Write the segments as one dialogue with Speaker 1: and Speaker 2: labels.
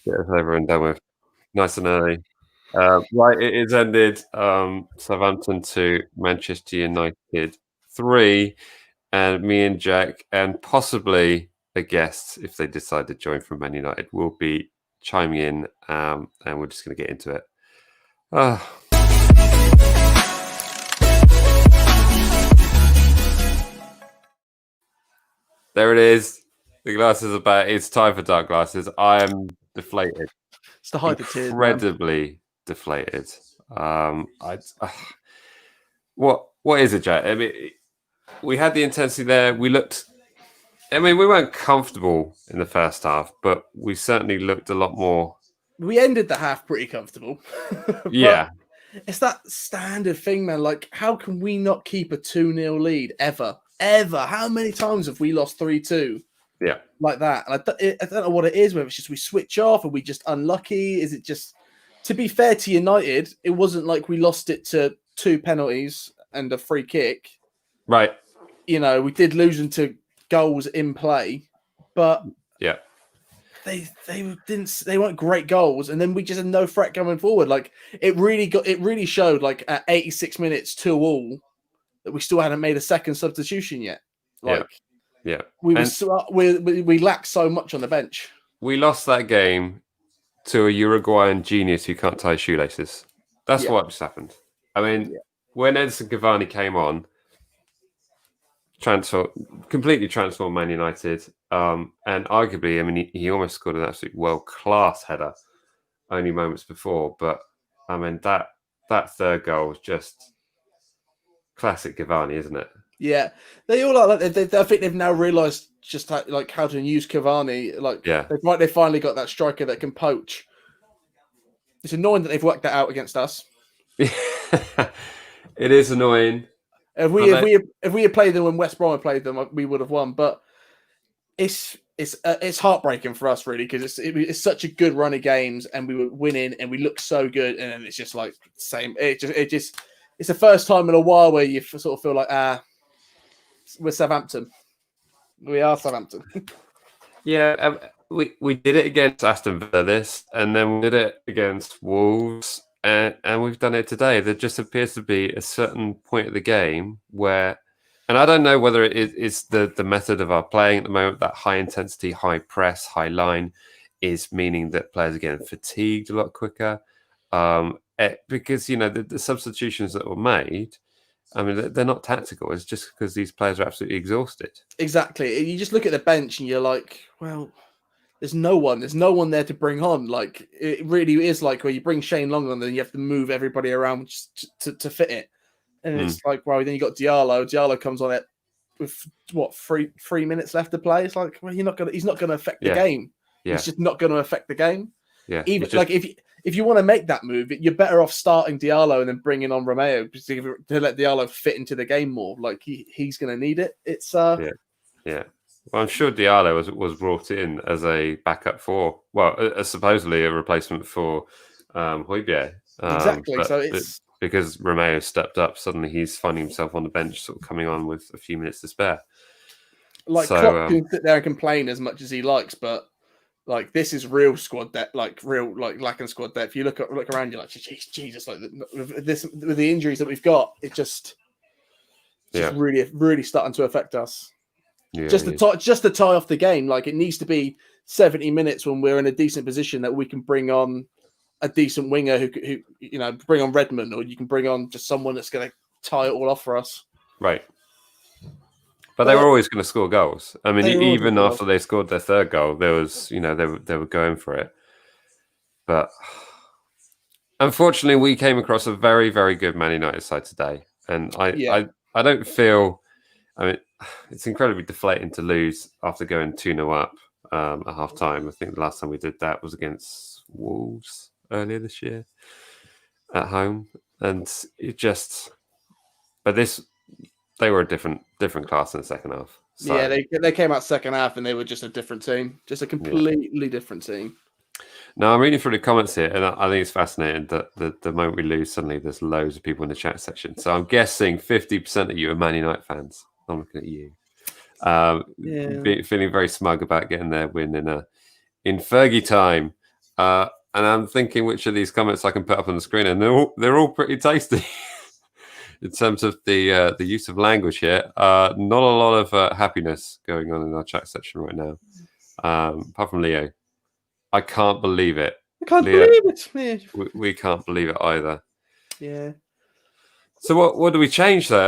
Speaker 1: get us over and done with. Nice and early. Right, it is ended. Southampton 2, Manchester United 3, and me and Jack, and possibly a guest, if they decide to join from Man United, will be chiming in, and we're just going to get into it. There it is. The glasses are back. It's time for dark glasses. I am deflated.
Speaker 2: It's to hide the tears,
Speaker 1: incredibly deflated. What is it, Jack? I mean, we had the intensity there. We looked. I mean, we weren't comfortable in the first half, but we certainly looked a lot more.
Speaker 2: We ended the half pretty comfortable.
Speaker 1: Yeah.
Speaker 2: It's that standard thing, man. Like, how can we not keep a 2-0 lead ever? Ever? How many times have we lost 3-2?
Speaker 1: Yeah.
Speaker 2: Like that. And I don't know what it is, whether it's just we switch off, or we just unlucky. Is it just, to be fair to United, it wasn't like we lost it to 2 penalties and a free kick.
Speaker 1: Right.
Speaker 2: You know, we did lose them to goals in play, but
Speaker 1: yeah,
Speaker 2: they weren't great goals, and then we just had no threat going forward. Like, it really showed, like, at 86 minutes 2-2 that we still hadn't made a second substitution yet. Like,
Speaker 1: yeah.
Speaker 2: We lacked so much on the bench.
Speaker 1: We lost that game to a Uruguayan genius who can't tie shoelaces. That's what just happened. I mean, when Edson Cavani came on, completely transformed Man United, and arguably, I mean, he almost scored an absolute world-class header only moments before. But I mean, that third goal was just classic Cavani, isn't it?
Speaker 2: Yeah, they all are. Like, I think they've now realised just how to use Cavani. Like, they finally got that striker that can poach. It's annoying that they've worked that out against us.
Speaker 1: It is annoying.
Speaker 2: If we had played them when West Brom had played them, we would have won. But it's heartbreaking for us, really, because it's such a good run of games, and we were winning, and we look so good, and then it's just like same. It's the first time in a while where you sort of feel like we're Southampton. We are Southampton.
Speaker 1: Yeah, we did it against Aston Villa and then we did it against Wolves. And we've done it today. There just appears to be a certain point of the game where, and I don't know whether it is the method of our playing at the moment, that high intensity, high press, high line is meaning that players are getting fatigued a lot quicker. Because, you know, the substitutions that were made, I mean, they're not tactical. It's just because these players are absolutely exhausted.
Speaker 2: Exactly. You just look at the bench and you're like, well, there's no one there to bring on. Like, it really is like where you bring Shane Long on, then you have to move everybody around to fit it. And it's like, well, then you got Diallo. Diallo comes on it with what, three minutes left to play. It's like, well, he's not gonna affect the game.
Speaker 1: Yeah.
Speaker 2: He's just not gonna affect the game.
Speaker 1: Yeah.
Speaker 2: Even like if you want to make that move, you're better off starting Diallo and then bringing on Romeo to let Diallo fit into the game more. Like, he's gonna need it. It's
Speaker 1: yeah. Well, I'm sure Diallo was brought in as a backup for, supposedly a replacement for Højbjerg.
Speaker 2: Exactly. So it's
Speaker 1: because Romeo stepped up, suddenly he's finding himself on the bench, sort of coming on with a few minutes to spare.
Speaker 2: Like, Klopp can sit there and complain as much as he likes, but like, this is real squad depth, like lacking squad depth. You look around, you're like, Jesus, like with the injuries that we've got, it's just really, really starting to affect us.
Speaker 1: Yeah,
Speaker 2: just to tie off the game, like, it needs to be 70 minutes when we're in a decent position that we can bring on a decent winger who you know, bring on Redmond, or you can bring on just someone that's going to tie it all off for us.
Speaker 1: Right. But they were always going to score goals. I mean, even after they scored their third goal, there was, you know, they were going for it. But unfortunately, we came across a very, very good Man United side today, and I don't feel. I mean, it's incredibly deflating to lose after going 2-0 up at half time. I think the last time we did that was against Wolves earlier this year at home, and it just. But they were a different class in the second half. So.
Speaker 2: Yeah, they came out second half and they were just a different team, just a completely different team.
Speaker 1: No, I'm reading through the comments here, and I think it's fascinating that the moment we lose, suddenly there's loads of people in the chat section. So I'm guessing 50% of you are Man United fans. I'm looking at you, feeling very smug about getting their win in Fergie time. And I'm thinking which of these comments I can put up on the screen, and they're all pretty tasty in terms of the use of language here. Not a lot of happiness going on in our chat section right now, apart from Leo. I can't believe it.
Speaker 2: I can't
Speaker 1: Leo,
Speaker 2: believe it. Yeah.
Speaker 1: we can't believe it either.
Speaker 2: Yeah.
Speaker 1: So what do we change though?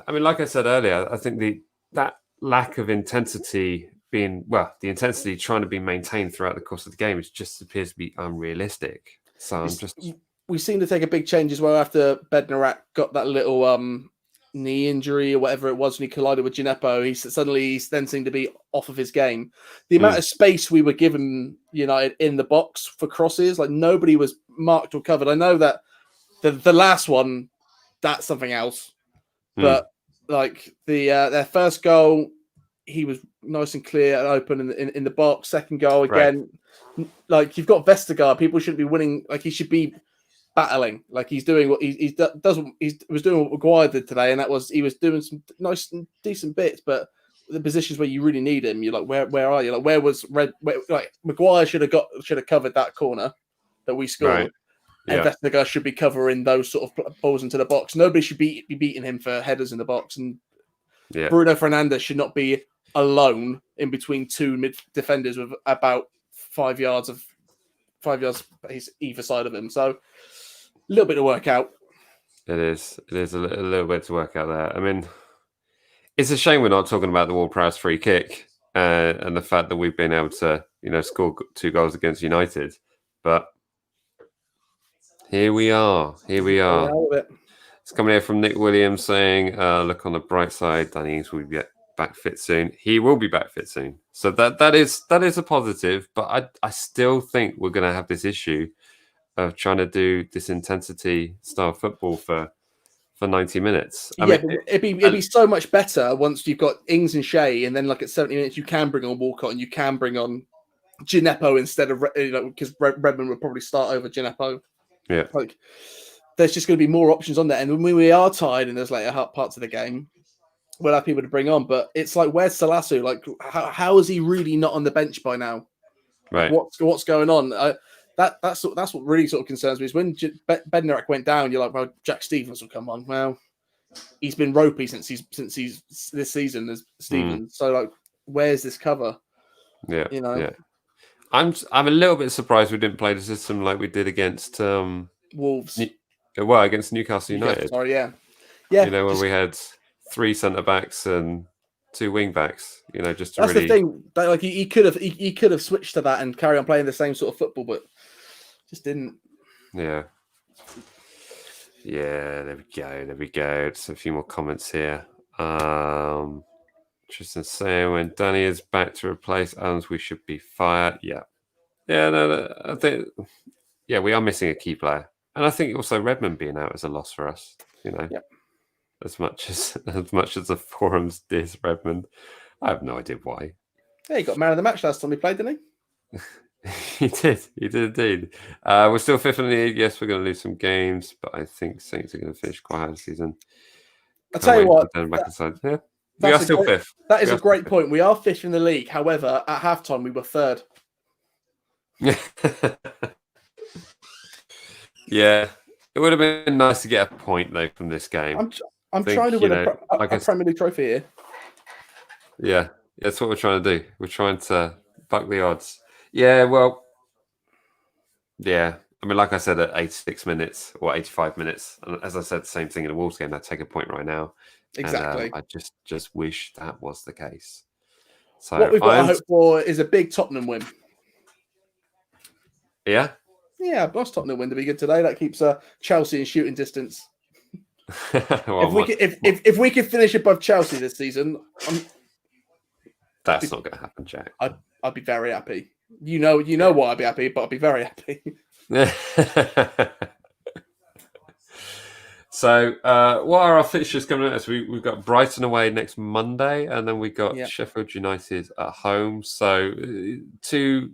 Speaker 1: I mean, like I said earlier, I think that lack of intensity the intensity trying to be maintained throughout the course of the game, it just appears to be unrealistic. So
Speaker 2: we seem to take a big change as well after Bednarak got that little knee injury or whatever it was when he collided with Gineppo. He then seemed to be off of his game. The amount of space we were given United in the box for crosses, like nobody was marked or covered. I know that the last one, that's something else, but like their first goal, he was nice and clear and open in the box. Second goal again, like you've got Vestergaard. People shouldn't be winning. Like he should be battling. Like he's doing what he was doing what Maguire did today, and that was he was doing some nice and decent bits. But the positions where you really need him, you're like, where are you? Like where was like Maguire should have covered that corner that we scored.
Speaker 1: Right.
Speaker 2: And Vestergaard should be covering those sort of balls into the box. Nobody should be beating him for headers in the box, and Bruno Fernandes should not be alone in between two mid defenders with about 5 yards either side of him. So a little bit to work out.
Speaker 1: It is a little bit to work out there. I mean, it's a shame we're not talking about the Ward-Prowse free kick and the fact that we've been able to, score 2 goals against United. But here we are. It's coming here from Nick Williams saying, look on the bright side, Danny Ings will be back fit soon. He will be back fit soon. So that is a positive, but I still think we're going to have this issue of trying to do this intensity style football for 90 minutes. I mean,
Speaker 2: it'd be so much better once you've got Ings and Shea, and then like at 70 minutes you can bring on Walcott and you can bring on Gineppo instead of because Redmond would probably start over Gineppo.
Speaker 1: Yeah,
Speaker 2: like there's just going to be more options on there, and when we are tired and there's later parts of the game, we'll have people to bring on. But it's like, where's Salasu? Like, how is he really not on the bench by now?
Speaker 1: Right.
Speaker 2: What's going on? That's what really sort of concerns me is when Bednarak went down. You're like, well, Jack Stevens will come on. Well, he's been ropey since he's this season as Stevens. So like, where's this cover?
Speaker 1: Yeah, Yeah. I'm a little bit surprised we didn't play the system like we did against
Speaker 2: Wolves.
Speaker 1: Against Newcastle United.
Speaker 2: Sorry, yeah.
Speaker 1: When we had 3 centre backs and 2 wing backs. Just to
Speaker 2: that's
Speaker 1: really...
Speaker 2: the thing. Like he could have switched to that and carry on playing the same sort of football, but just didn't.
Speaker 1: Yeah. There we go. Just a few more comments here. Tristan saying when Danny is back to replace Adams, we should be fired. Yeah. No, I think we are missing a key player. And I think also Redmond being out is a loss for us,
Speaker 2: Yep.
Speaker 1: as much as the forums diss Redmond. I have no idea why.
Speaker 2: Yeah, he got man of the match last time he played, didn't he?
Speaker 1: He did indeed. We're still 5th in the league. Yes, we're going to lose some games, but I think Saints are going to finish quite high this season.
Speaker 2: I'll tell you what.
Speaker 1: We are still 5th.
Speaker 2: That is a great point. We are 5th in the league. However, at halftime we were 3rd.
Speaker 1: Yeah, it would have been nice to get a point though from this game.
Speaker 2: I'm trying to win a Premier League trophy here.
Speaker 1: Yeah, that's what we're trying to do. We're trying to buck the odds. Yeah, well, yeah. I mean, like I said, at 86 minutes or 85 minutes, and as I said, the same thing in the Wolves game. I'd take a point right now.
Speaker 2: Exactly.
Speaker 1: And, I just wish that was the case. So
Speaker 2: what we've got to hope for is a big Tottenham win.
Speaker 1: Yeah.
Speaker 2: Yeah, boss Tottenham win to be good today. That keeps Chelsea in shooting distance. If we could finish above Chelsea this season,
Speaker 1: that's not going to happen, Jack.
Speaker 2: I'd be very happy. You know why I'd be happy, but I'd be very happy.
Speaker 1: So, what are our fixtures coming up? So we've got Brighton away next Monday, and then we got Sheffield United at home. So, 2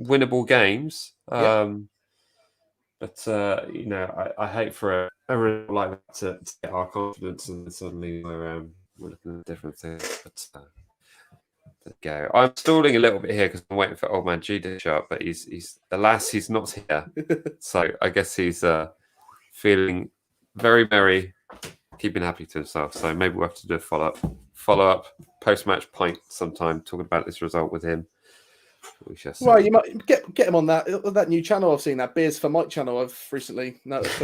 Speaker 1: winnable games. But I hate for a result like that to get our confidence, and suddenly we're looking at different things. But go. I'm stalling a little bit here because I'm waiting for old man G to show up, but he's alas he's not here. So I guess he's feeling very merry, keeping happy to himself. So maybe we'll have to do a follow up post-match pint sometime, talking about this result with him. We shall see.
Speaker 2: Well, you might get him on that new channel I've seen, that Beers for Mike channel I've recently noticed.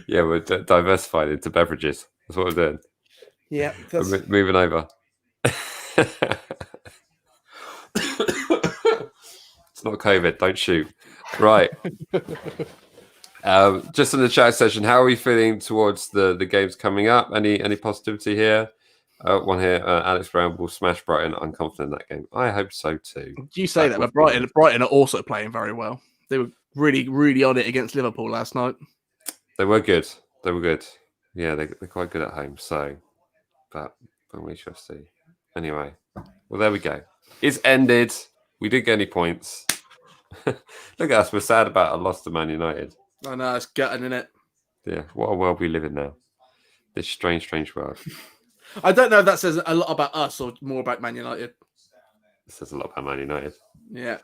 Speaker 1: Yeah, we're diversified into beverages. That's what we're doing.
Speaker 2: Yeah,
Speaker 1: we're moving over. It's not COVID. Don't shoot. Right. Just in the chat session, how are we feeling towards the games coming up? Any positivity here? One here, Alex Brown will smash Brighton. I'm confident in that game. I hope so too.
Speaker 2: You say that, but Brighton are also playing very well. They were really, really on it against Liverpool last night.
Speaker 1: They were good. Yeah, they're quite good at home. So, but we shall see. Anyway, well, there we go. It's ended. We didn't get any points. Look at us. We're sad about a loss to Man United.
Speaker 2: I know, it's gutting, isn't it?
Speaker 1: Yeah, what a world we live in now. This strange world.
Speaker 2: I don't know if that says a lot about us or more about Man United.
Speaker 1: It says a lot about Man United.
Speaker 2: Yeah.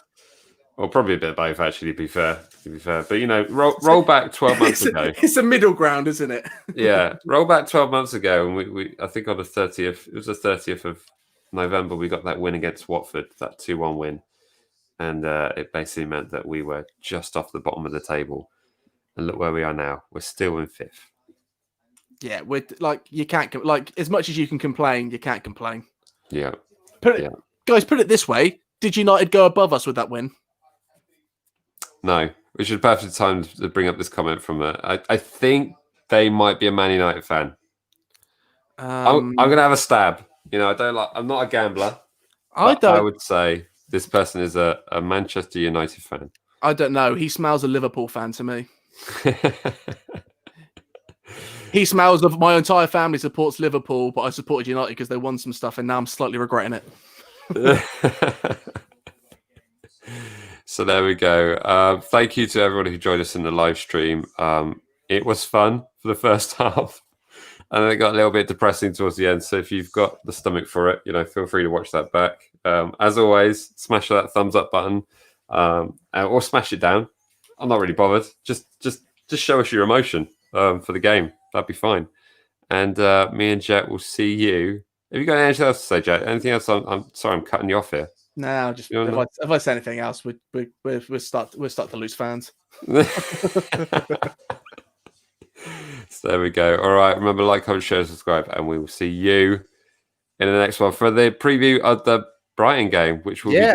Speaker 1: Well, probably a bit of both, actually, to be fair. But, you know, roll back 12 months ago.
Speaker 2: It's a middle ground, isn't it?
Speaker 1: Yeah. Roll back 12 months ago, and we I think on the 30th, it was the 30th of November, we got that win against Watford, that 2-1 win. And it basically meant that we were just off the bottom of the table. And look where we are now. We're still in 5th.
Speaker 2: Yeah, you can't as much as you can complain, you can't complain.
Speaker 1: Yeah.
Speaker 2: Guys, put it this way: did United go above us with that win?
Speaker 1: No, which is perfect time to bring up this comment from I think they might be a Man United fan. I'm going to have a stab. You know, I'm not a gambler. I would say this person is a Manchester United fan.
Speaker 2: I don't know. He smells a Liverpool fan to me. He smells of my entire family supports Liverpool, but I supported United because they won some stuff, and now I'm slightly regretting it.
Speaker 1: So there we go. Thank you to everyone who joined us in the live stream. It was fun for the first half, and then it got a little bit depressing towards the end. So if you've got the stomach for it, you know, feel free to watch that back. As always, smash that thumbs up button, or smash it down. I'm not really bothered. Just show us your emotion for the game. That'd be fine. And me and Jet will see you. Have you got anything else to say, Jet? Anything else? I'm sorry, I'm cutting you off here.
Speaker 2: No, just if I say anything else, we'll start to lose fans.
Speaker 1: So there we go. All right. Remember, like, comment, share, subscribe, and we will see you in the next one for the preview of the Brighton game, which we'll be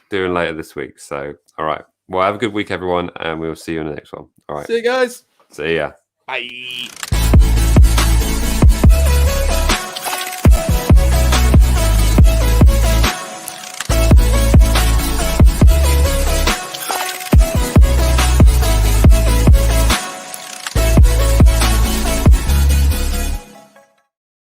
Speaker 1: doing later this week. So, all right. Well, have a good week, everyone, and we will see you in the next one. All right.
Speaker 2: See you guys.
Speaker 1: See ya.
Speaker 2: Bye.